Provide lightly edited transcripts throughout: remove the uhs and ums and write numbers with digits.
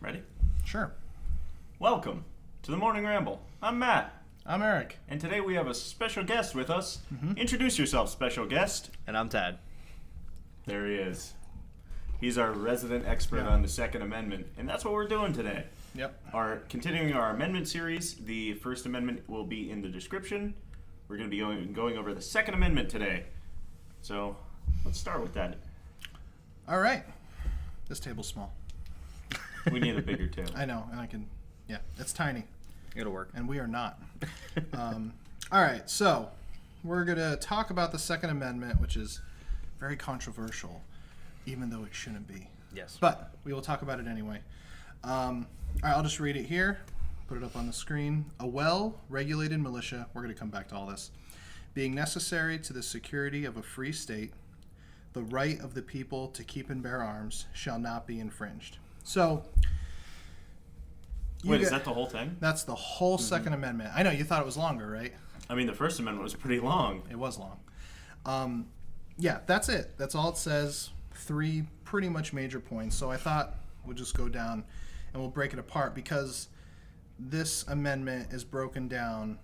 Ready? Sure. Welcome to the Morning Ramble. I'm Matt, I'm Eric. and today we have a special guest with us. Mm-hmm. Introduce yourself, special guest. And I'm Tad. There he is. He's our resident expert on the Second Amendment, and that's what we're doing today. Yep. Continuing our amendment series, the First Amendment will be in the description. We're going to be going over the Second Amendment today. So let's start with that. All right. This table's small. We need a bigger table. I know, and I can. Yeah, it's tiny, It'll work. and we are not. All right, so we're gonna talk about the Second Amendment, which is very controversial, even though it shouldn't be. Yes. But we will talk about it anyway. All right, I'll just read it here. Put it up on the screen. A well-regulated militia. We're going to come back to all this. Being necessary to the security of a free state, the right of the people to keep and bear arms shall not be infringed. So, Wait, is that the whole thing? that's the whole Second Amendment. I know you thought it was longer, right? I mean, the First Amendment was pretty long. It was long. Yeah, that's it. That's all it says. 3 pretty much major points. So I thought we'll just go down and we'll break it apart because this amendment is broken down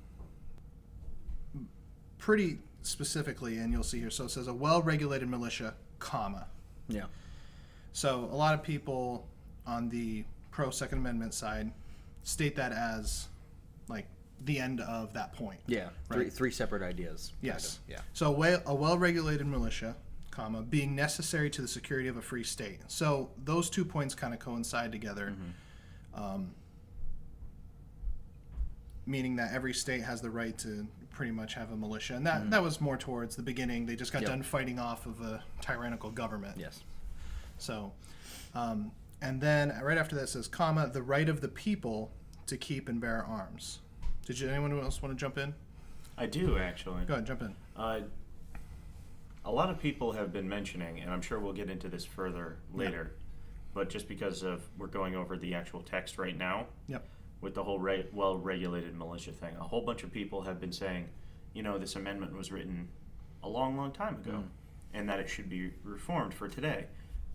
pretty specifically, and you'll see here. So it says a well-regulated militia, comma. Yeah. So a lot of people on the pro-Second Amendment side state that as like the end of that point. Yeah. Right. Three separate ideas. Yes. Yeah. So a well-regulated militia, comma, being necessary to the security of a free state. So those 2 points kind of coincide together, meaning that every state has the right to pretty much have a militia. And that was more towards the beginning. They just got done fighting off of a tyrannical government. Yes. So, and then right after that it says, comma, the right of the people to keep and bear arms. Anyone else want to jump in? I do, actually. Go ahead, jump in. A lot of people have been mentioning, and I'm sure we'll get into this further later, but just because we're going over the actual text right now, Yep. with the whole well-regulated militia thing, a whole bunch of people have been saying, this amendment was written a long, long time ago, and that it should be reformed for today.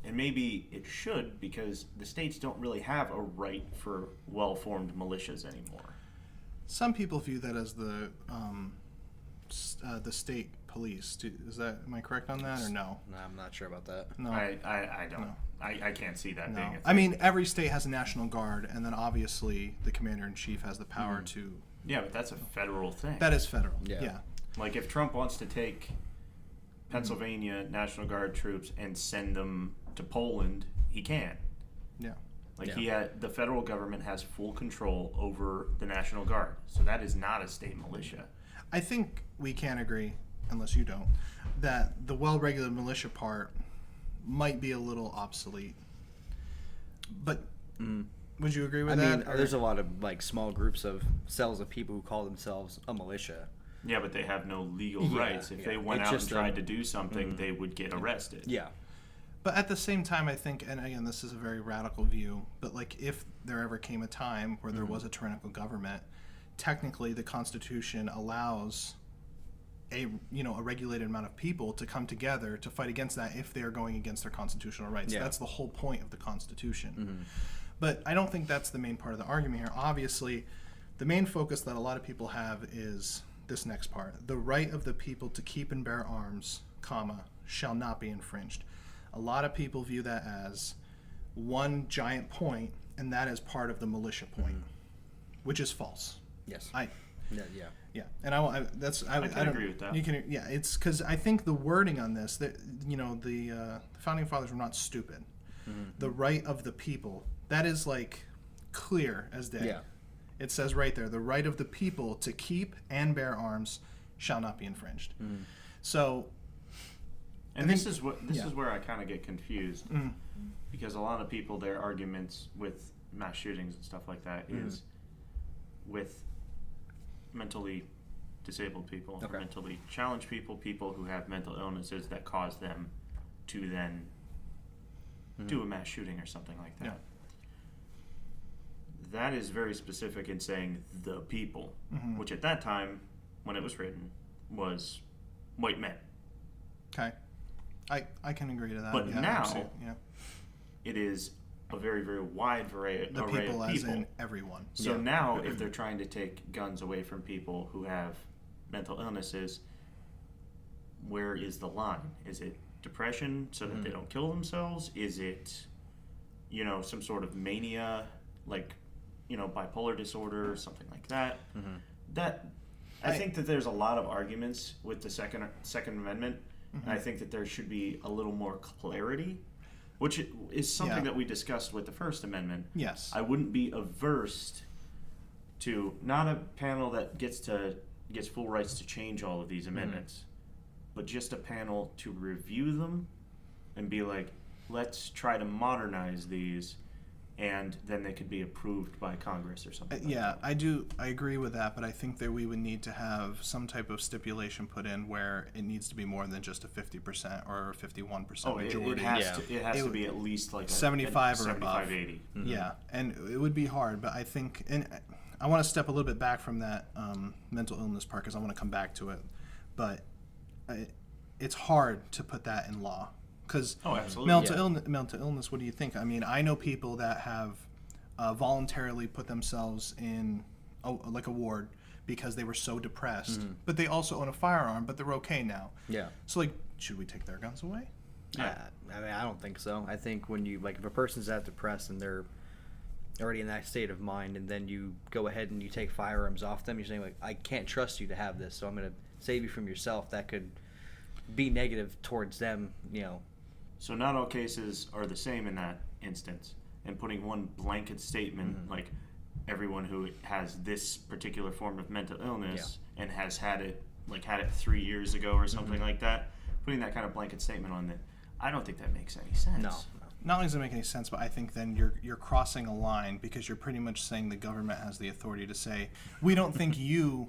And maybe it should, because the states don't really have a right for well-formed militias anymore. Some people view that as the state police. Am I correct on that or no? No, I'm not sure about that. No. I don't. No. I can't see that being a thing. I mean, every state has a National Guard, and then obviously the commander-in-chief has the power to... Yeah, but that's a federal thing. That is federal, Yeah. yeah. Like, if Trump wants to take Pennsylvania National Guard troops and send them to Poland, he can. Yeah. Like, Yeah. the federal government has full control over the National Guard. So that is not a state militia. I think we can agree, unless you don't, that the well-regulated militia part might be a little obsolete. But would you agree with that? I mean, there's a lot of small groups of cells of people who call themselves a militia. Yeah, but they have no legal Yeah, rights. If they went It's out and just tried to do something, they would get arrested. Yeah. But at the same time, I think, and again, this is a very radical view, but if there ever came a time where there was a tyrannical government, technically the Constitution allows a regulated amount of people to come together to fight against that if they are going against their constitutional rights. Yeah. That's the whole point of the Constitution. But I don't think that's the main part of the argument here. Obviously, the main focus that a lot of people have is this next part. The right of the people to keep and bear arms, comma, shall not be infringed. A lot of people view that as one giant point, and that is part of the militia point, which is false. Yes. Yeah, and I can agree with that. You can, yeah. It's because I think the wording on this, that the founding fathers were not stupid. The right of the people, that is clear as day. Yeah. It says right there, the right of the people to keep and bear arms shall not be infringed. So, And this is where I kind of get confused, because a lot of people, their arguments with mass shootings and stuff like that is with mentally disabled people, or mentally challenged people, people who have mental illnesses that cause them to then do a mass shooting or something like that. Yeah. That is very specific in saying the people, which at that time, when it was written, was white men. Okay. I can agree to that. But yeah, now, absolutely, yeah. it is a very, very wide array The of people people. as in everyone. So Yeah. now, if they're trying to take guns away from people who have mental illnesses, where is the line? Is it depression so that they don't kill themselves? Is it, some sort of mania, like, bipolar disorder or something like that? That I think that there's a lot of arguments with the Second Amendment, and I think that there should be a little more clarity, which is something that we discussed with the First Amendment. Yes. I wouldn't be averse to not a panel that gets full rights to change all of these amendments, but just a panel to review them and be like, let's try to modernize these, and then they could be approved by Congress or something. Yeah, I agree with that, but I think that we would need to have some type of stipulation put in where it needs to be more than just a 50% or a 51% majority. It has to be at least like 75 or 75, above. 80. Yeah, and it would be hard, but I think, and I want to step a little bit back from that mental illness part because I want to come back to it, but it's hard to put that in law. Because mental illness, what do you think? I mean, I know people that have voluntarily put themselves in a ward because they were so depressed, but they also own a firearm, but they're okay now. Yeah. So, should we take their guns away? I mean, I don't think so. I think when you, if a person's that depressed and they're already in that state of mind, and then you go ahead and you take firearms off them, you're saying, I can't trust you to have this, so I'm going to save you from yourself. That could be negative towards them, So not all cases are the same in that instance. And putting one blanket statement, like everyone who has this particular form of mental illness and has had it 3 years ago or something like that, putting that kind of blanket statement on it, I don't think that makes any sense. No. Not only does it make any sense, but I think then you're crossing a line because you're pretty much saying the government has the authority to say, we don't think you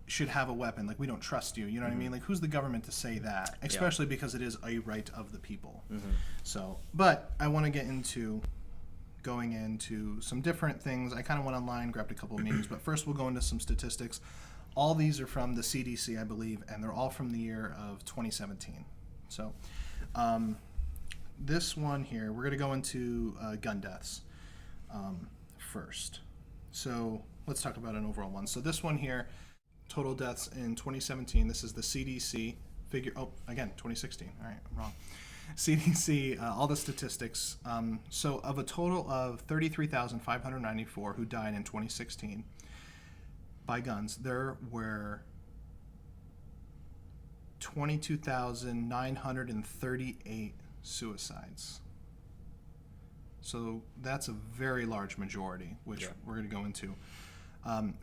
should have a weapon, like we don't trust you, you know what I mean? Like, who's the government to say that? Especially because it is a right of the people. So, but I want to get into going into some different things. I kind of went online, grabbed a couple of memes, but first we'll go into some statistics. All these are from the CDC, I believe, and they're all from the year of 2017. So, this one here, we're going to go into gun deaths first. So, let's talk about an overall one. So, this one here, total deaths in 2017. This is the CDC figure. Oh, again, 2016. All right, I'm wrong. CDC, all the statistics. So of a total of 33,594 who died in 2016 by guns, there were 22,938 suicides. So that's a very large majority, which we're going to go into.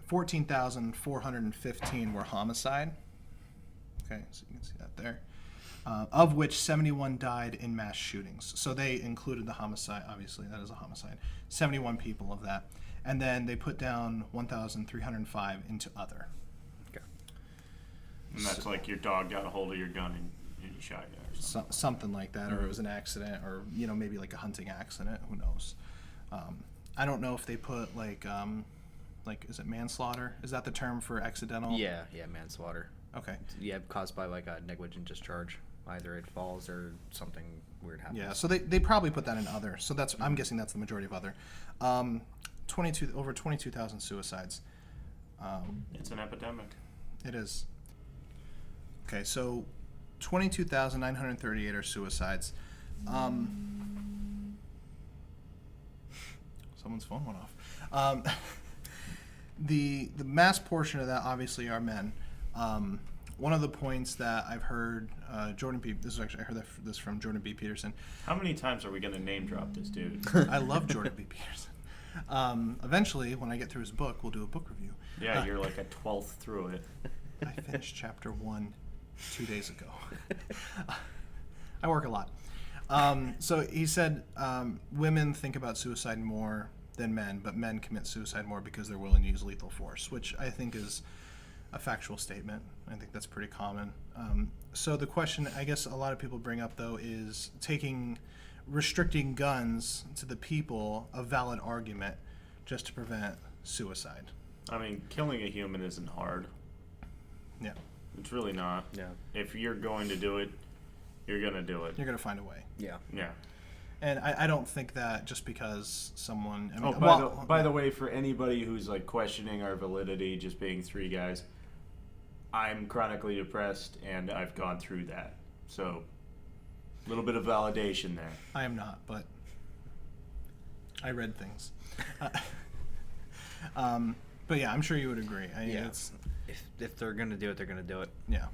14,415 were homicide. Okay, so you can see that there. Of which 71 died in mass shootings. So they included the homicide. Obviously, that is a homicide. 71 people of that. And then they put down 1,305 into other. Okay. And that's like your dog got a hold of your gun and you shot you or something. Something like that, or it was an accident, or maybe like a hunting accident. Who knows? I don't know if they put is it manslaughter? Is that the term for accidental? Yeah, manslaughter. Okay. Yeah, caused by a negligent discharge. Either it falls or something weird happens. Yeah, so they probably put that in other. So that's I'm guessing that's the majority of other. Over 22,000 suicides. It's an epidemic. It is. Okay, so 22,938 are suicides. Someone's phone went off. The mass portion of that obviously are men. One of the points that I've heard Jordan B. I heard this from Jordan B. Peterson. How many times are we going to name drop this dude? I love Jordan B. Peterson. Eventually, when I get through his book, we'll do a book review. Yeah, you're like a 12th through it. I finished chapter 1 2 days ago. I work a lot. So he said women think about suicide more than men, but men commit suicide more because they're willing to use lethal force, which I think is a factual statement. I think that's pretty common. So the question I guess a lot of people bring up, though, is restricting guns to the people a valid argument just to prevent suicide? I mean, killing a human isn't hard. Yeah. It's really not. Yeah. If you're going to do it, you're going to do it. You're going to find a way. Yeah. Yeah. And I don't think that just because someone. I mean, By the way, for anybody who's like questioning our validity, just being 3 guys, I'm chronically depressed, and I've gone through that. So, a little bit of validation there. I am not, but I read things. But yeah, I'm sure you would agree. It's, if they're gonna do it, they're gonna do it. Yeah,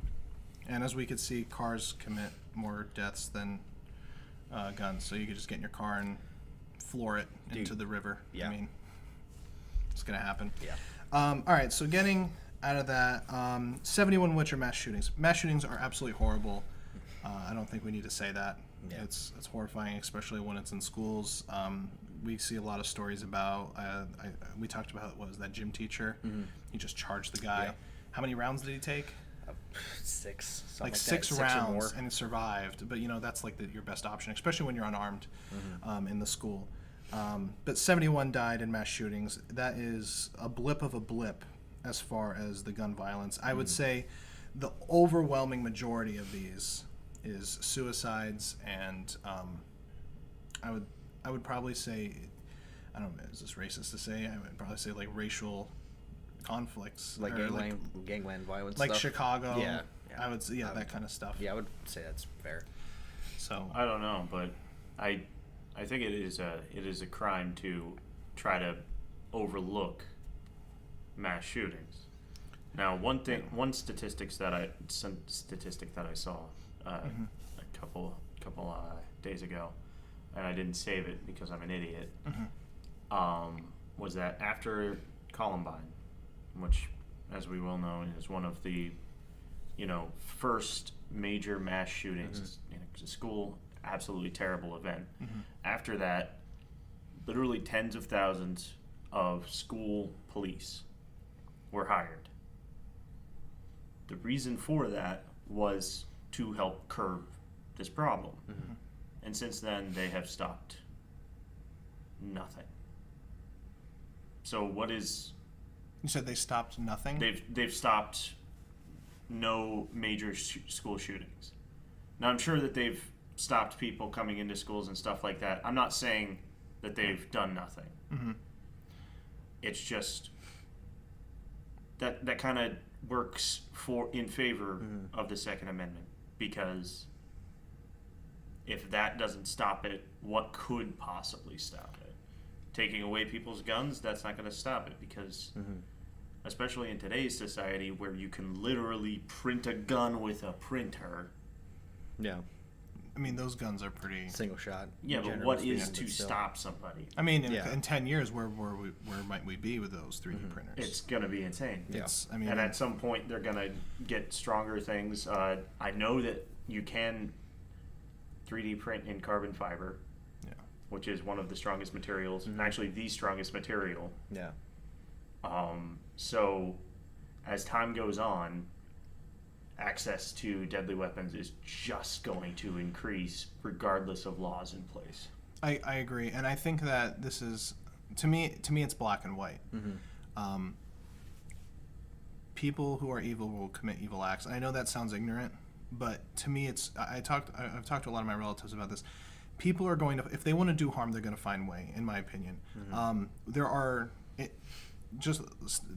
and as we could see, cars commit more deaths than guns. So you could just get in your car and floor it into the river. Yeah. I mean, it's gonna happen. Yeah. All right. So getting out of that, 71 which are mass shootings. Mass shootings are absolutely horrible. I don't think we need to say that. Yeah. It's horrifying, especially when it's in schools. We see a lot of stories about. We talked about what was that gym teacher? Mm-hmm. He just charged the guy. Yeah. How many rounds did he take? 6. Like 6 rounds, and survived. But that's like your best option, especially when you're unarmed in the school. But 71 died in mass shootings. That is a blip of a blip as far as the gun violence. I would say the overwhelming majority of these is suicides, and I would probably say, I don't know, is this racist to say? I would probably say like racial conflicts, like gangland violence, like stuff. Chicago. Yeah. I would say that kind of stuff. Yeah, I would say that's fair. So I don't know, but I think it is a crime to try to overlook mass shootings. Now, one statistic that I saw a couple days ago, and I didn't save it because I'm an idiot, was that after Columbine, which, as we well know, is one of the first major mass shootings in a school, absolutely terrible event. After that, literally tens of thousands of school police were hired. The reason for that was to help curb this problem. And since then, they have stopped nothing. So what is... You said they stopped nothing? They've stopped no major school shootings. Now, I'm sure that they've stopped people coming into schools and stuff like that. I'm not saying that they've done nothing. It's just that kind of works in favor of the Second Amendment, because if that doesn't stop it, what could possibly stop it? Taking away people's guns, that's not going to stop it, because especially in today's society where you can literally print a gun with a printer. Yeah. I mean, those guns are pretty... Single shot. Yeah, but what is to stop somebody? I mean, in 10 years, where might we be with those 3D printers? It's going to be insane. Yeah. And at some point, they're going to get stronger things. I know that you can 3D print in carbon fiber, which is one of the strongest materials, actually the strongest material. Yeah. So, as time goes on, access to deadly weapons is just going to increase regardless of laws in place. I agree, and I think that this is, to me it's black and white. People who are evil will commit evil acts. I know that sounds ignorant, but to me I've talked to a lot of my relatives about this. People are going to, if they want to do harm, they're going to find a way, in my opinion. Just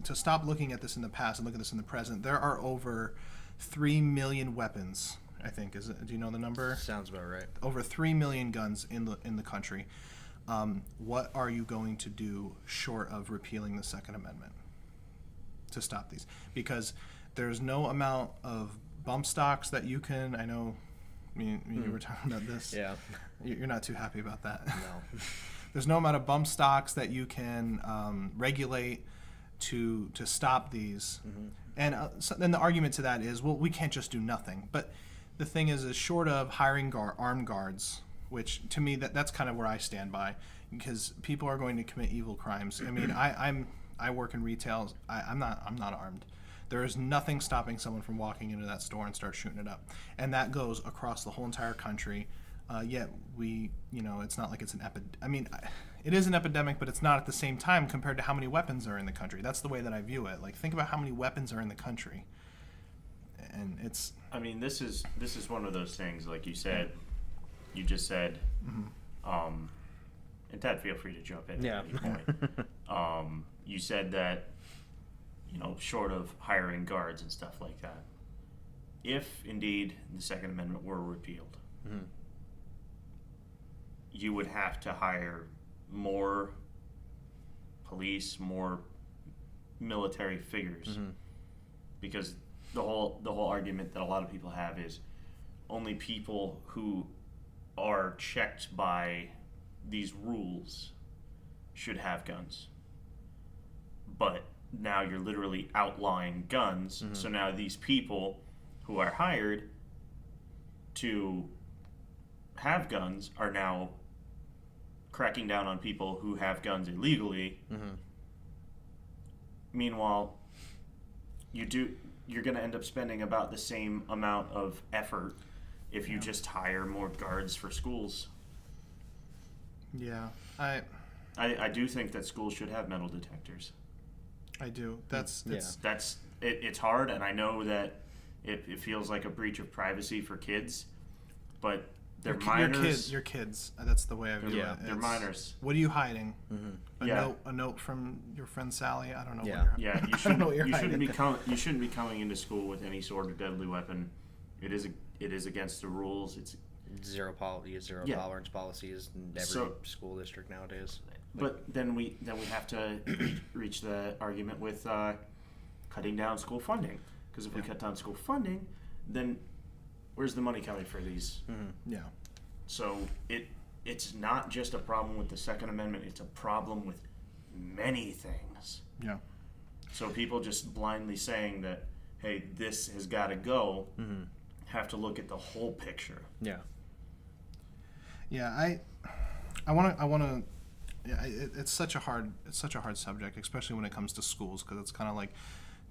to stop looking at this in the past and look at this in the present, there are over 3 million weapons, I think. Do you know the number? Sounds about right. Over 3 million guns in the country. What are you going to do short of repealing the Second Amendment to stop these? Because there's no amount of bump stocks that you can... I know you were talking about this. Yeah. You're not too happy about that. No. There's no amount of bump stocks that you can regulate to stop these. And so then the argument to that is, well, we can't just do nothing. But the thing is short of hiring armed guards, which to me that's kind of where I stand by, because people are going to commit evil crimes. I mean, I work in retail. I'm not armed. There is nothing stopping someone from walking into that store and start shooting it up, and that goes across the whole entire country. Yet it's not like it's an epidemic. I mean, it is an epidemic, but it's not at the same time compared to how many weapons are in the country. That's the way that I view it. Like, think about how many weapons are in the country, and it's. I mean, this is one of those things, like you said. You just said, And Ted, feel free to jump in Yeah. at any point. You said that, short of hiring guards and stuff like that, if indeed the Second Amendment were repealed, Mhm. you would have to hire more police, more military figures, Mhm. because the whole argument that a lot of people have is only people who are checked by these rules should have guns. But now you're literally outlawing guns, so now these people who are hired to have guns are now cracking down on people who have guns illegally. Meanwhile, you're going to end up spending about the same amount of effort if you just hire more guards for schools. Yeah, I do think that schools should have metal detectors. I do. That's It's hard, and I know that it feels like a breach of privacy for kids, but they're minors. Your kids. That's the way I view it. They're minors. What are you hiding? Yeah. A note from your friend Sally. I don't know. Yeah. What you're, Yeah, I don't know what you're you shouldn't hiding. you shouldn't be coming into school with any sort of deadly weapon. It is against the rules. It's Zero Yeah. tolerance policies in every So- school district nowadays. But then we have to reach the argument with cutting down school funding, because if we cut down school funding, then where's the money coming for these? Yeah. So it's not just a problem with the Second Amendment; it's a problem with many things. Yeah. So people just blindly saying that, hey, this has got to go, have to look at the whole picture. Yeah. Yeah. I want to. Yeah, it's such a hard subject, especially when it comes to schools, because it's kind of like,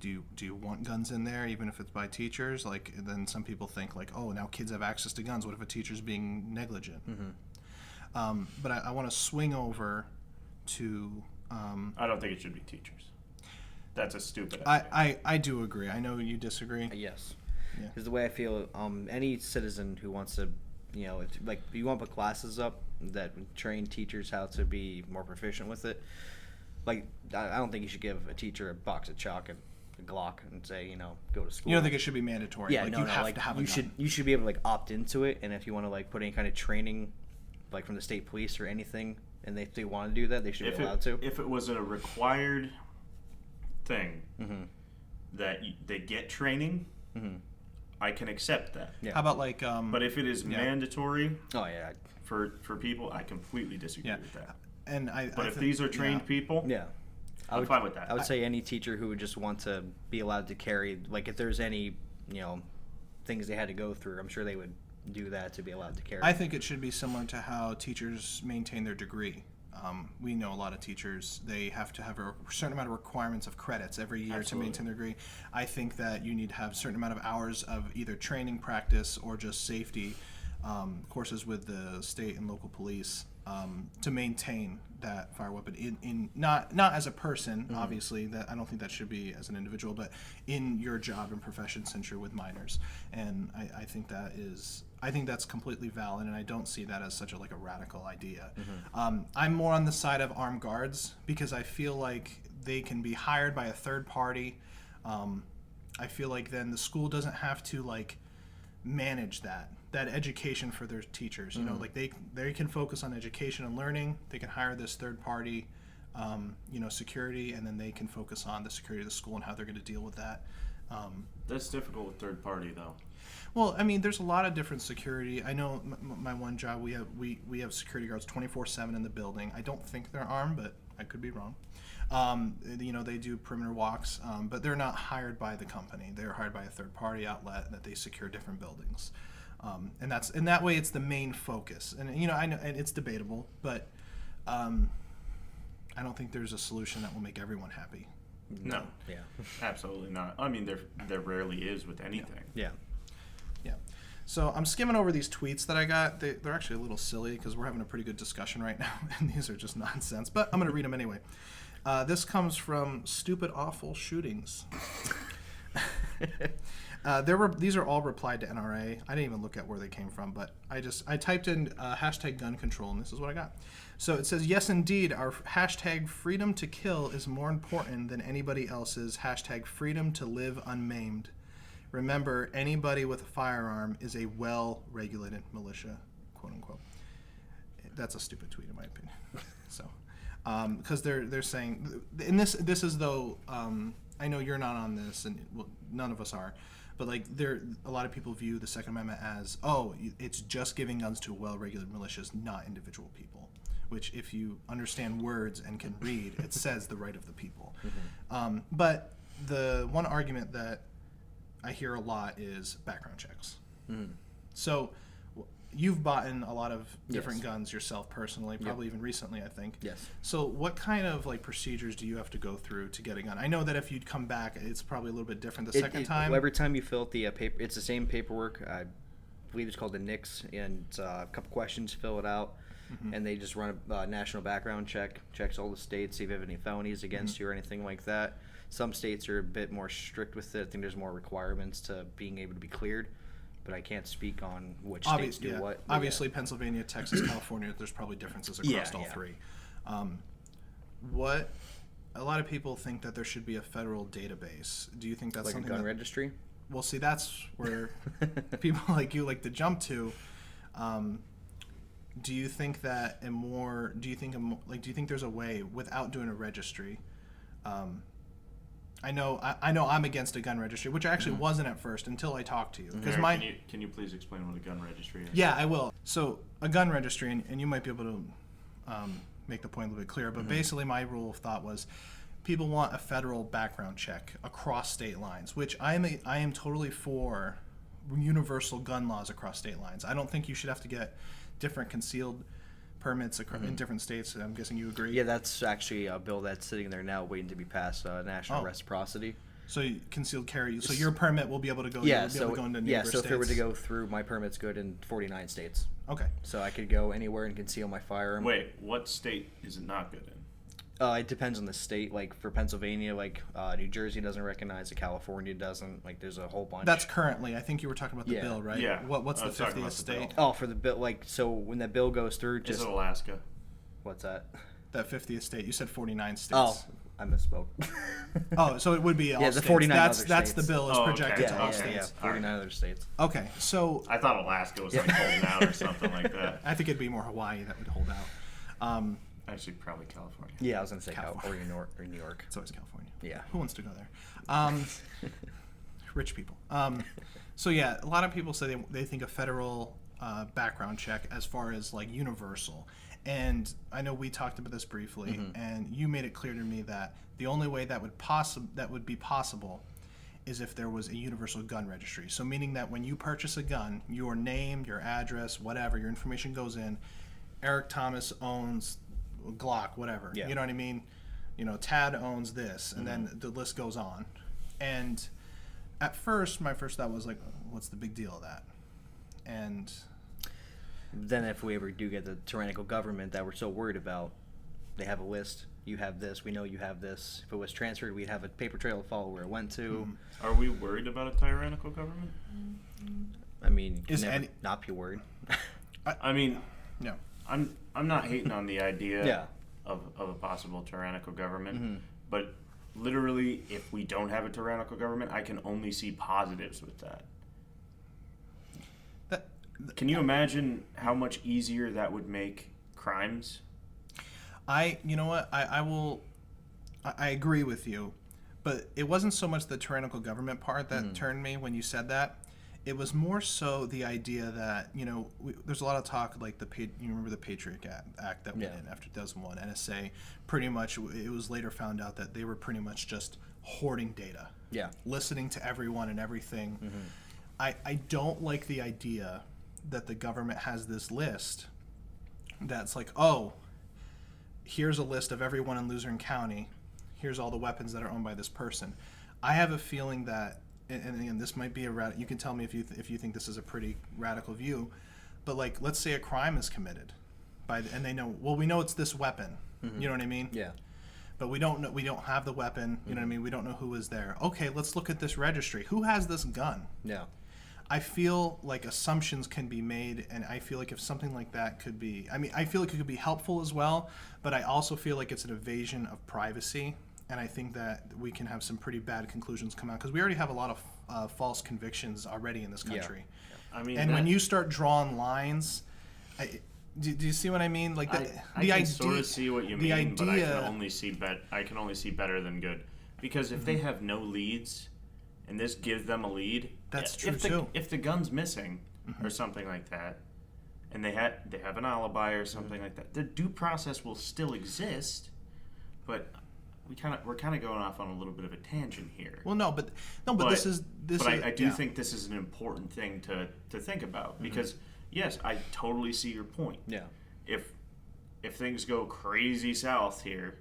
do you want guns in there, even if it's by teachers? Like, then some people think like, oh, now kids have access to guns. What if a teacher's being negligent? But I want to swing over to. I don't think it should be teachers. That's a stupid idea. I do agree. I know you disagree. Yes. Yeah. Because the way I feel, any citizen who wants to, if you want to put classes up that train teachers how to be more proficient with it, like, I don't think you should give a teacher a box of chalk and a Glock and say, go to school. You don't think it should be mandatory? Yeah, like, no, you no. have Like, to have a you gun. should be able to like opt into it, and if you want to like put any kind of training, like from the state police or anything, and if they want to do that, they should be allowed to. If it was a required thing that they get training, I can accept that. Yeah. How about like? But if it is mandatory Oh yeah. for people, I completely disagree Yeah. with that. And But if these are trained people, Yeah. I'm fine with that. I would say any teacher who would just want to be allowed to carry, like if there's any, things they had to go through, I'm sure they would do that to be allowed to carry. I think it should be similar to how teachers maintain their degree. We know a lot of teachers, they have to have a certain amount of requirements of credits every year to maintain their degree. I think that you need to have a certain amount of hours of either training, practice, or just safety courses with the state and local police to maintain that fire weapon in not as a person, obviously, that I don't think that should be as an individual, but in your job and profession, since you're with minors. And I think that's completely valid, and I don't see that as such a radical idea. I'm more on the side of armed guards, because I feel like they can be hired by a third party. I feel like then the school doesn't have to manage that education for their teachers. They can focus on education and learning. They can hire this third party security, and then they can focus on the security of the school and how they're going to deal with that. That's difficult with third party, though. Well, I mean, there's a lot of different security. I know my one job, we have security guards 24/7 in the building. I don't think they're armed, but I could be wrong. They do perimeter walks, but they're not hired by the company. They're hired by a third party outlet that they secure different buildings. And that way it's the main focus. And I know, and it's debatable, but I don't think there's a solution that will make everyone happy. No. Yeah. Absolutely not. I mean, there rarely is with anything. Yeah. Yeah. So I'm skimming over these tweets that I got. They're actually a little silly because we're having a pretty good discussion right now, and these are just nonsense. But I'm going to read them anyway. This comes from Stupid Awful Shootings. These are all replied to NRA. I didn't even look at where they came from, but I typed in hashtag gun control, and this is what I got. So it says, yes, indeed, our hashtag freedom to kill is more important than anybody else's hashtag freedom to live unmaimed. Remember, anybody with a firearm is a well-regulated militia, quote unquote. That's a stupid tweet, in my opinion. So, because they're saying, and this is though, I know you're not on this, and well, none of us are, but like a lot of people view the Second Amendment as, it's just giving guns to well-regulated militias, not individual people. Which, if you understand words and can read, it says the right of the people. Mm-hmm. But the one argument that I hear a lot is background checks. Mm. So you've bought in a lot of different guns yourself personally, probably even recently, I think. Yes. So what kind of like procedures do you have to go through to get a gun? I know that if you'd come back, it's probably a little bit different the second time. Every time you fill out the paper, it's the same paperwork. I believe it's called the NICS, and it's a couple questions, fill it out. Mm-hmm. And they just run a national background check, checks all the states, see if you have any felonies against you or anything like that. Some states are a bit more strict with it. I think there's more requirements to being able to be cleared, but I can't speak on which states do what. Obviously, Pennsylvania, Texas, California, there's probably differences across all three. What a lot of people think that there should be a federal database. Do you think that's like something a gun registry? Well, see, that's where people like you like to jump to. Do you think that do you think there's a way without doing a registry? I know I'm against a gun registry, which I actually wasn't at first until I talked to you. Because can you please explain what a gun registry is? Yeah, I will. So a gun registry, and you might be able to make the point a little bit clearer, but basically my rule of thought was people want a federal background check across state lines, which I am totally for universal gun laws across state lines. I don't think you should have to get different concealed permits in different states. I'm guessing you agree. Yeah, that's actually a bill that's sitting there now waiting to be passed, national reciprocity. So concealed carry. So your permit will be able to go. Yeah, so into neighbor so states. if it were to go through, my permit's good in 49 states. Okay. So I could go anywhere and conceal my firearm. Wait, what state is it not good in? It depends on the state. Like for Pennsylvania, New Jersey doesn't recognize it, California doesn't. Like there's a whole bunch. That's currently. I think you were talking about the bill, right? Yeah. What's the 50th state? Oh, for the bill. So when that bill goes through, is it Alaska? What's that? That 50th state. You said 49 states. Oh, I misspoke. Oh, so it would be all the states. 49 that's other that's states. the bill is projected to all states. states. 49 other states. Okay, so I thought Alaska was like holding out or something like that. I think it'd be more Hawaii that would hold out. Actually, probably California. Yeah, I was gonna say California or New York. It's always California. Yeah. Who wants to go there? Rich people. So yeah, a lot of people say they think a federal background check as far as like universal. And I know we talked about this briefly, and you made it clear to me that the only way that would be possible is if there was a universal gun registry. So meaning that when you purchase a gun, your name, your address, whatever, your information goes in. Eric Thomas owns Glock, whatever. Yeah. You know what I mean? Tad owns this, and then the list goes on. And at first, my first thought was like, what's the big deal of that? And then if we ever do get the tyrannical government that we're so worried about, they have a list. You have this. We know you have this. If it was transferred, we'd have a paper trail to follow where it went to. Are we worried about a tyrannical government? I mean, you can never not be worried. I mean, no. I'm not hating on the idea Yeah. of a possible tyrannical government, but literally, if we don't have a tyrannical government, I can only see positives with that. Can you imagine how much easier that would make crimes? You know what? I agree with you, but it wasn't so much the tyrannical government part that turned me when you said that. It was more so the idea that, there's a lot of talk, like you remember the Patriot Act that went in after 2001, NSA, pretty much, it was later found out that they were pretty much just hoarding data. Yeah. Listening to everyone and everything. I don't like the idea that the government has this list that's like, oh, here's a list of everyone in Luzerne County. Here's all the weapons that are owned by this person. I have a feeling that, and again, this might be you can tell me if you think this is a pretty radical view, but like, let's say a crime is committed and they know, well, we know it's this weapon. You know what I mean? Yeah. but we don't know. We don't have the weapon. You know what I mean? We don't know who is there. Okay, let's look at this registry. Who has this gun? Yeah. I feel like assumptions can be made, and I feel like if something like that could be, I mean, I feel like it could be helpful as well, but I also feel like it's an invasion of privacy, and I think that we can have some pretty bad conclusions come out, because we already have a lot of false convictions already in this country. I mean, and when you start drawing lines, do you see what I mean? Like I can sort of see what you mean, but I can only see better than good, because if they have no leads, and this gives them a lead. That's true too. If the gun's missing or something like that, and they have an alibi or something like that, the due process will still exist. But we're kind of going off on a little bit of a tangent here. Well, but this is. But I do think this is an important thing to think about, because yes, I totally see your point. Yeah. If things go crazy south here,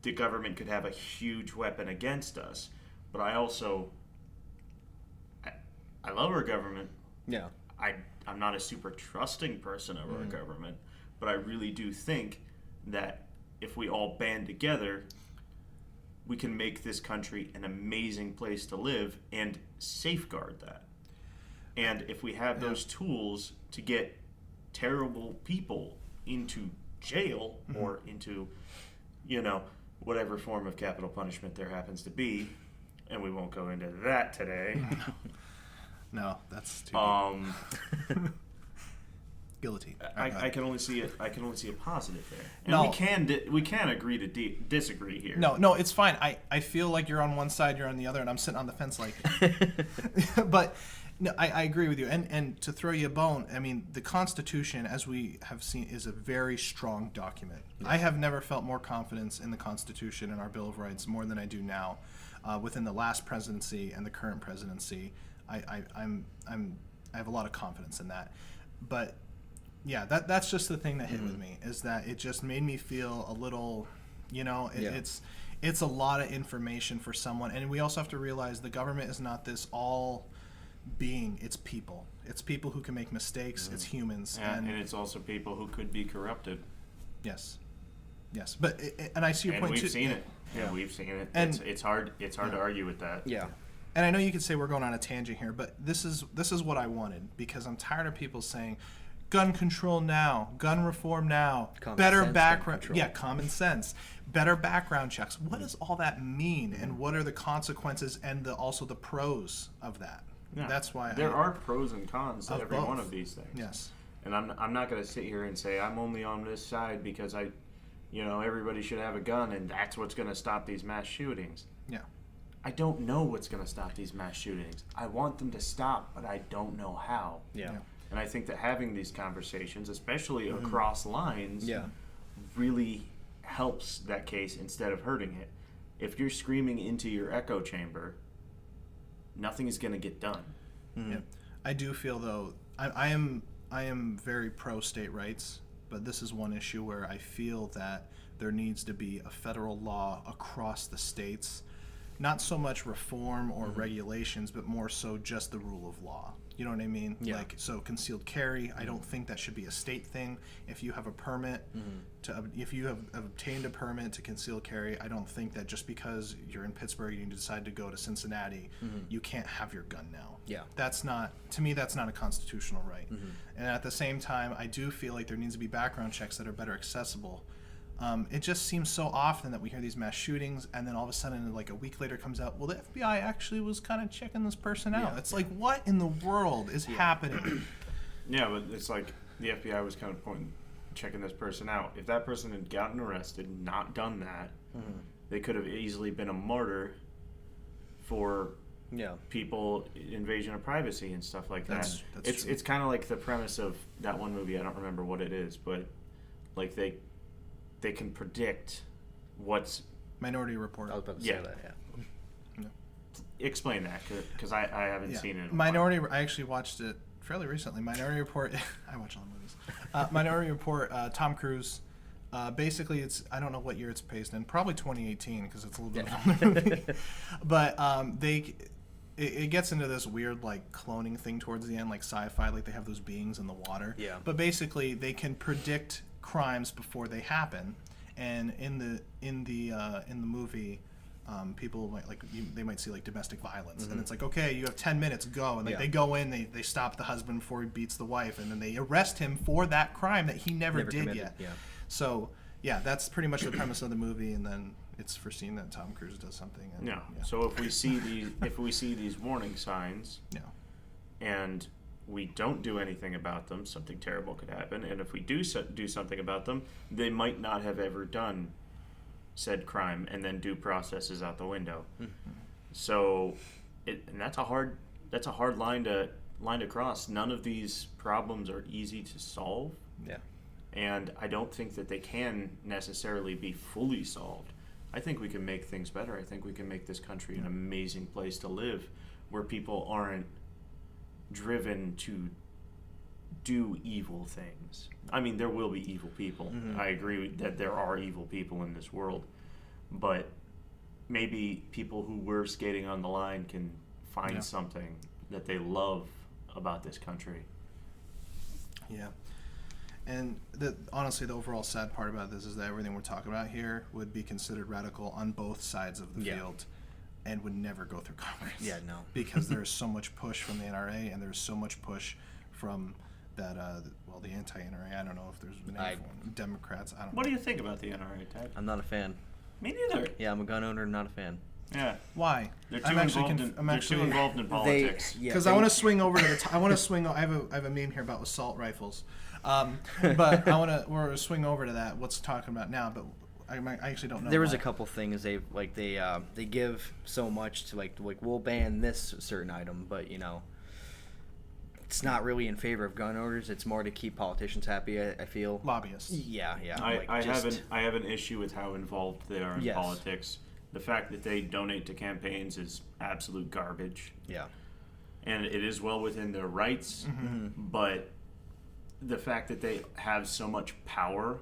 the government could have a huge weapon against us. But I also, I love our government. Yeah. I'm not a super trusting person of our government, but I really do think that if we all band together, we can make this country an amazing place to live and safeguard that. And if we have those tools to get terrible people into jail or into, whatever form of capital punishment there happens to be, and we won't go into that today. No, that's too deep. Guillotine. I can only see it. I can only see a positive there. And No. we can agree to disagree here. No, it's fine. I feel like you're on one side, you're on the other, and I'm sitting on the fence like. But no, I agree with you. And to throw you a bone, I mean, the Constitution, as we have seen, is a very strong document. Yes. I have never felt more confidence in the Constitution and our Bill of Rights more than I do now. Within the last presidency and the current presidency, I have a lot of confidence in that. But yeah, that's just the thing that hit with me, is that it just made me feel a little, it's a lot of information for someone. And we also have to realize the government is not this all being, it's people. It's people who can make mistakes. It's humans. And it's also people who could be corrupted. Yes. But and I see your point too. We've seen it. Yeah, we've seen it. And it's hard to argue with that. Yeah. And I know you could say we're going on a tangent here, but this is what I wanted, because I'm tired of people saying gun control now, gun reform now, better background, common sense, better background checks. What does all that mean, and what are the consequences and also the pros of that? Yeah. That's why there are pros and cons to every one of these things. Yes. And I'm not going to sit here and say I'm only on this side because everybody should have a gun and that's what's going to stop these mass shootings. Yeah. I don't know what's going to stop these mass shootings. I want them to stop, but I don't know how. Yeah. And I think that having these conversations, especially across lines, really helps that case instead of hurting it. If you're screaming into your echo chamber, nothing is going to get done. Yeah. I do feel, though, I am very pro state rights, but this is one issue where I feel that there needs to be a federal law across the states, not so much reform or regulations, but more so just the rule of law. You know what I mean? Yeah. Like, so concealed carry, I don't think that should be a state thing. If you have a permit if you have obtained a permit to conceal carry, I don't think that just because you're in Pittsburgh and you decide to go to Cincinnati, you can't have your gun now. Yeah. To me, that's not a constitutional right. And at the same time, I do feel like there needs to be background checks that are better accessible. It just seems so often that we hear these mass shootings, and then all of a sudden, like a week later, comes out, well, the FBI actually was kind of checking this person out. Yeah. It's like, what in the world is happening? Yeah, but it's like the FBI was kind of checking this person out. If that person had gotten arrested, not done that, they could have easily been a martyr for people, invasion of privacy and stuff like that. That's true. It's kind of like the premise of that one movie. I don't remember what it is, but like they can predict what's Minority Report. I was about to say that, Explain that, because I haven't seen it. Minority. I actually watched it fairly recently. Minority Report. I watch all the movies. Minority Report. Tom Cruise. Basically, I don't know what year it's based in. Probably 2018, because it's a little bit of a movie. But it gets into this weird like cloning thing towards the end, like sci-fi, like they have those beings in the water. Yeah. But basically, they can predict crimes before they happen, and in the movie, people might they might see like domestic violence, and it's like, okay, you have 10 minutes, go, and like they go in, they stop the husband before he beats the wife, and then they arrest him for that crime that he never did committed. yet. Yeah. So yeah, that's pretty much the premise of the movie, and then it's foreseen that Tom Cruise does something. And, Yeah. So if we see these warning signs, and we don't do anything about them, something terrible could happen. And if we do something about them, they might not have ever done said crime, and then due process is out the window. So, and that's a hard line to cross. None of these problems are easy to solve. Yeah. And I don't think that they can necessarily be fully solved. I think we can make things better. I think we can make this country an amazing place to live, where people aren't driven to do evil things. I mean, there will be evil people. I agree that there are evil people in this world, but maybe people who were skating on the line can find something that they love about this country. Yeah. And honestly, the overall sad part about this is that everything we're talking about here would be considered radical on both sides of the field, and would never go through Congress. Yeah, no. Because there's so much push from the NRA, and there's so much push from that, the anti-NRA. I don't know if there's been any Democrats. I don't know. What do you think about the NRA, Ted? I'm not a fan. Me neither. Yeah, I'm a gun owner, not a fan. Yeah. Why? They're too involved in politics. Because I want to swing over to the. I want to swing. I have a meme here about assault rifles, but we're gonna swing over to that. What's talking about now? But I actually don't know. There was a couple things they give so much to like we'll ban this certain item, but it's not really in favor of gun owners. It's more to keep politicians happy. I feel lobbyists. Yeah. I have an issue with how involved they are in politics. The fact that they donate to campaigns is absolute garbage. Yeah. And it is well within their rights, but the fact that they have so much power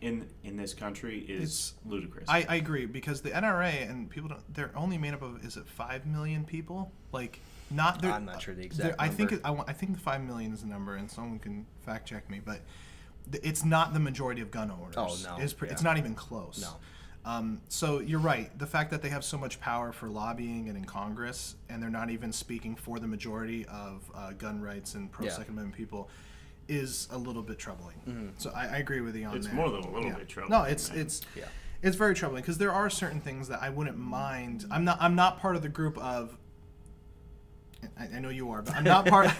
in this country is ludicrous. I agree, because the NRA and people they're only made up of, is it 5 million people? Like, not I'm not sure the exact number. I think the 5 million is the number, and someone can fact check me, but it's not the majority of gun owners. Oh no, it's not even close. No. So you're right. The fact that they have so much power for lobbying and in Congress, and they're not even speaking for the majority of gun rights and pro-Second Amendment people, is a little bit troubling. So I agree with you on that. It's more than a little bit troubling. No, it's very troubling, because there are certain things that I wouldn't mind. I'm not part of the group of. I know you are, but I'm not part.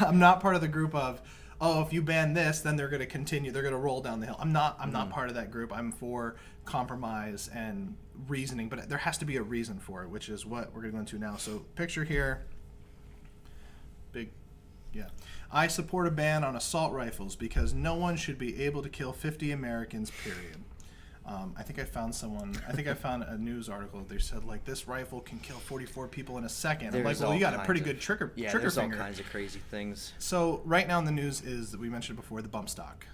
I'm not part of the group of. Oh, if you ban this, then they're going to continue. They're going to roll down the hill. I'm not part of that group. I'm for compromise and reasoning, but there has to be a reason for it, which is what we're going to go into now. So, picture here. I support a ban on assault rifles because no one should be able to kill 50 Americans, period. I think I found a news article that they said, like, this rifle can kill 44 people in a second. I'm like, well, you got a pretty good trigger there's finger. all kinds of crazy things. So right now in the news is that we mentioned before, the bump stock.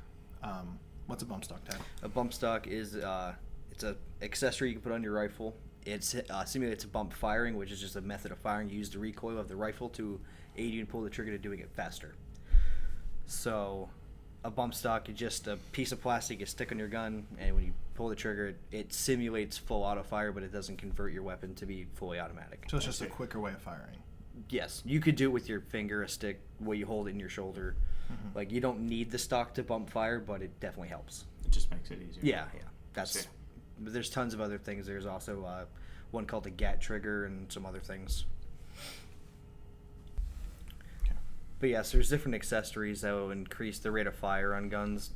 What's a bump stock, Ted? A bump stock is it's an accessory you can put on your rifle. It simulates a bump firing, which is just a method of firing. You use the recoil of the rifle to aid you and pull the trigger to doing it faster. So a bump stock is just a piece of plastic you stick on your gun, and when you pull the trigger, it simulates full auto fire, but it doesn't convert your weapon to be fully automatic. So it's just a quicker way of firing. Yes, you could do it with your finger, a stick, where you hold it in your shoulder. Like, you don't need the stock to bump fire, but it definitely helps. It just makes it easier. Yeah. There's tons of other things. There's also one called the GAT trigger and some other things. But yes, there's different accessories that will increase the rate of fire on guns.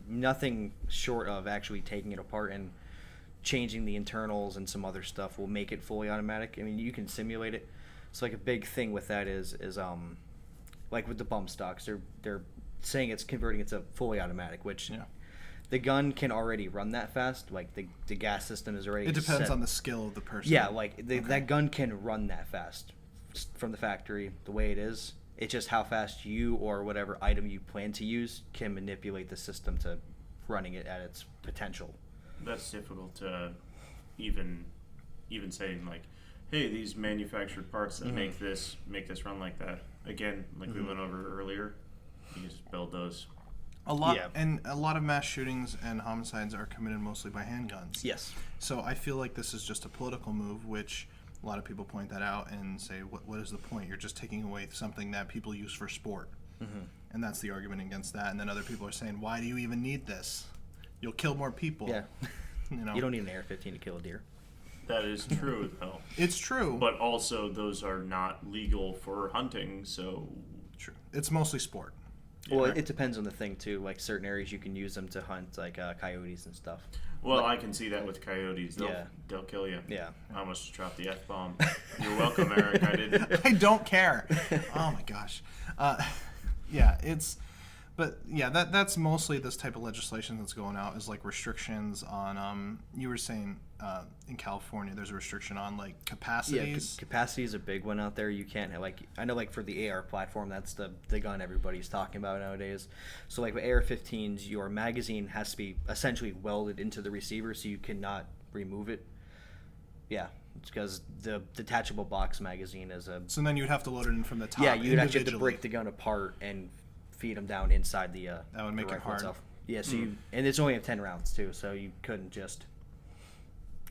Nothing short of actually taking it apart and changing the internals and some other stuff will make it fully automatic. I mean, you can simulate it. So, like, a big thing with that is like with the bump stocks, they're saying it's converting it to fully automatic, which the gun can already run that fast. Like, the gas system is already It depends set. on the skill of the person. Yeah, like that gun can run that fast from the factory the way it is. It's just how fast you or whatever item you plan to use can manipulate the system to running it at its potential. That's difficult to even saying, like, hey, these manufactured parts that make this run like that. Again, like we went over earlier, you just build those And a lot of mass shootings and homicides are committed mostly by handguns. Yes. So I feel like this is just a political move, which a lot of people point that out and say, what is the point? You're just taking away something that people use for sport. And that's the argument against that. And then other people are saying, why do you even need this? You'll kill more people. Yeah. You don't need an AR-15 to kill a deer. That is true, though. It's true. But also, those are not legal for hunting, so... True. It's mostly sport. Well, it depends on the thing, too. Like, certain areas you can use them to hunt, like coyotes and stuff. Well, I can see that with coyotes. They'll kill you. Yeah. I almost dropped the F-bomb. You're welcome, Eric. I didn't. I don't care. Oh, my gosh. Yeah, but yeah, that's mostly this type of legislation that's going out is like restrictions on. You were saying in California, there's a restriction on like capacities. Yeah, capacity is a big one out there. You can't have I know like for the AR platform, that's the gun everybody's talking about nowadays. So like with AR-15s, your magazine has to be essentially welded into the receiver, so you cannot remove it. Yeah. It's because the detachable box magazine is a... So then you'd have to load it in from the top. Yeah, you'd actually have to break the gun apart and feed them down inside the that would make it hard. itself. Yeah, so and it's only have 10 rounds too, so you couldn't just,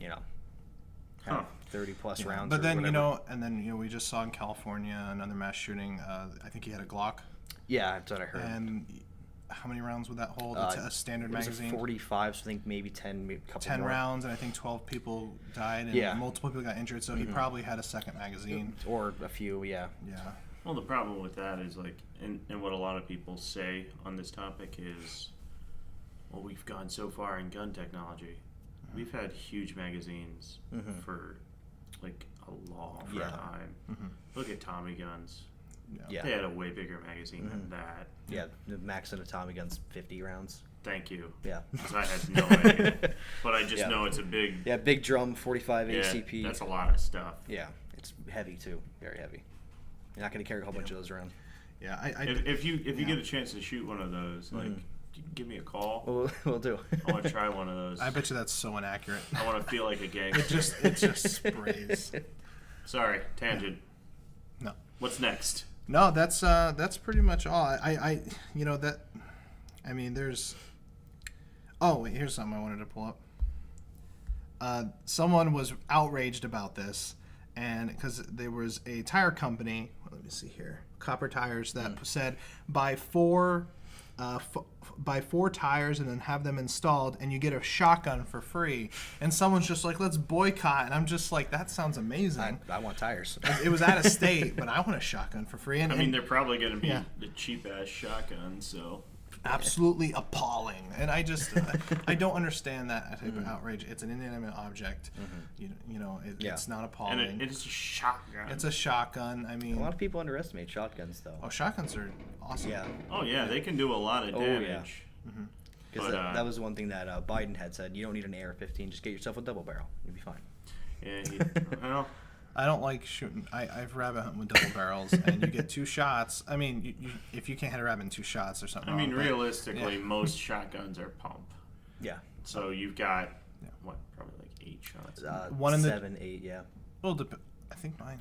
have 30 plus rounds. But then whatever. we just saw in California another mass shooting. I think he had a Glock. Yeah, that's what I heard. And how many rounds would that hold? It's a standard magazine. 45, so I think maybe 10, maybe a couple 10 more. rounds, and I think 12 people died, and multiple people got injured. So he probably had a second magazine, or a few. Yeah. Yeah. Well, the problem with that is like, and what a lot of people say on this topic is, well, we've gone so far in gun technology. We've had huge magazines for like a long time. Look at Tommy guns. Yeah. They had a way bigger magazine than that. Yeah, the max in a Tommy gun's 50 rounds. Thank you. Yeah. Because I had no idea. But I just know it's a big... Yeah, big drum, 45 ACP. That's a lot of stuff. Yeah, it's heavy too. Very heavy. You're not going to carry a whole bunch of those around. Yeah, if you get a chance to shoot one of those, like, give me a call. We'll do. I want to try one of those. I bet you that's so inaccurate. I want to feel like a gangster. It just sprays. Sorry, tangent. No. What's next? No, that's pretty much all. There's. Oh, wait, here's something I wanted to pull up. Someone was outraged about this, and because there was a tire company, let me see here, Copper Tires, that said buy four tires and then have them installed, and you get a shotgun for free. And someone's just like, let's boycott, and I'm just like, that sounds amazing. I want tires. It was out of state, but I want a shotgun for free. And they're probably going to be the cheap ass shotgun, so. Absolutely appalling, and I just I don't understand that type of outrage. It's an inanimate object, it's not appalling. And it's a shotgun. It's a shotgun. I mean, a lot of people underestimate shotguns, though. Oh, shotguns are awesome. Yeah. Oh yeah, they can do a lot of damage. Because that was one thing that Biden had said. You don't need an AR-15. Just get yourself a double barrel. You'll be fine. Yeah. I don't like shooting. I've rabbit hunted with double barrels, and you get 2 shots. I mean, if you can't hit a rabbit in 2 shots or something. I mean, realistically, most shotguns are pump. Yeah. So you've got probably like 8 shots. One in 7, 8, yeah. Well, I think mine.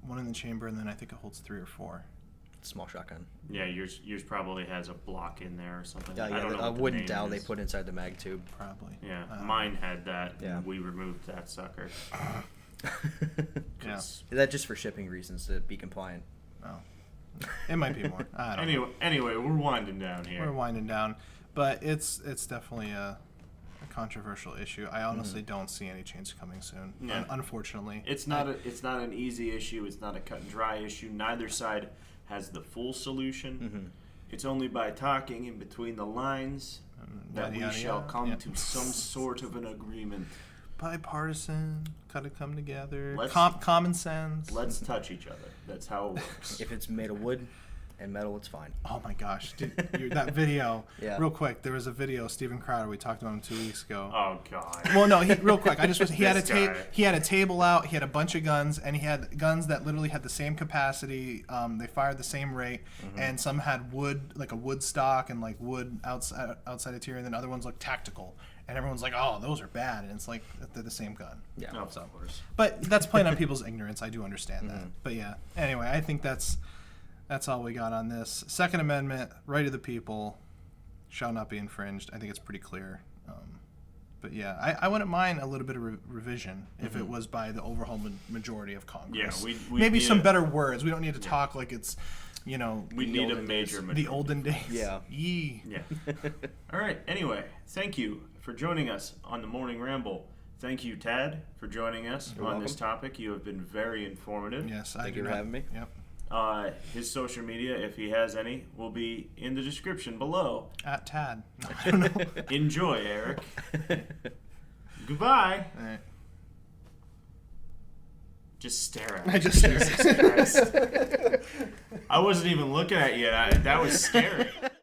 One in the chamber, and then I think it holds 3 or 4. Small shotgun. Yeah, yours probably has a block in there or something. Yeah, I don't know a what wooden the name dowel is. they put inside the mag tube. Probably. Yeah, mine had that. Yeah. And we removed that sucker. Yeah. Is that just for shipping reasons to be compliant? Oh. It might be more. I don't know. Anyway, we're winding down here. We're winding down, but it's definitely a controversial issue. I honestly don't see any change coming soon. Yeah. Unfortunately, it's not an easy issue. It's not a cut and dry issue. Neither side has the full solution. It's only by talking in between the lines that we shall come to some sort of an agreement. Bipartisan, gotta come together. Let's- Common sense. Let's touch each other. That's how it works. If it's made of wood and metal, it's fine. Oh my gosh, dude, that video. Yeah. Real quick, there was a video. Steven Crowder. We talked about him 2 weeks ago. Oh God. Well, no, real quick. He had This he had a table out. He had a bunch of guns, and he had guns that literally had the same capacity. They fired the same rate, and some had wood, like a wood stock, and like wood outside of tier, and then other ones looked tactical. And everyone's like, "Oh, those are bad," and it's like they're the same gun. Yeah. Of course. But that's playing on people's ignorance. I do understand that. But yeah. Anyway, I think that's all we got on this. Second Amendment, right of the people. shall not be infringed. I think it's pretty clear. But yeah, I wouldn't mind a little bit of revision if it was by the overwhelming majority of Congress. Yeah, maybe some better words. We don't need to talk like it's, we need a major majority. The olden days. Yeah. Yee. Yeah. All right. Anyway, thank you for joining us on the Morning Ramble. Thank you, Tad, for joining us on this topic. You have been very informative. Yes, Thank you for having me. Yep. His social media, if he has any, will be in the description below. At Tad. No, I don't know. Enjoy, Eric. Goodbye. All right. Just stare at me. I just Jesus Christ. I wasn't even looking at you. That was scary.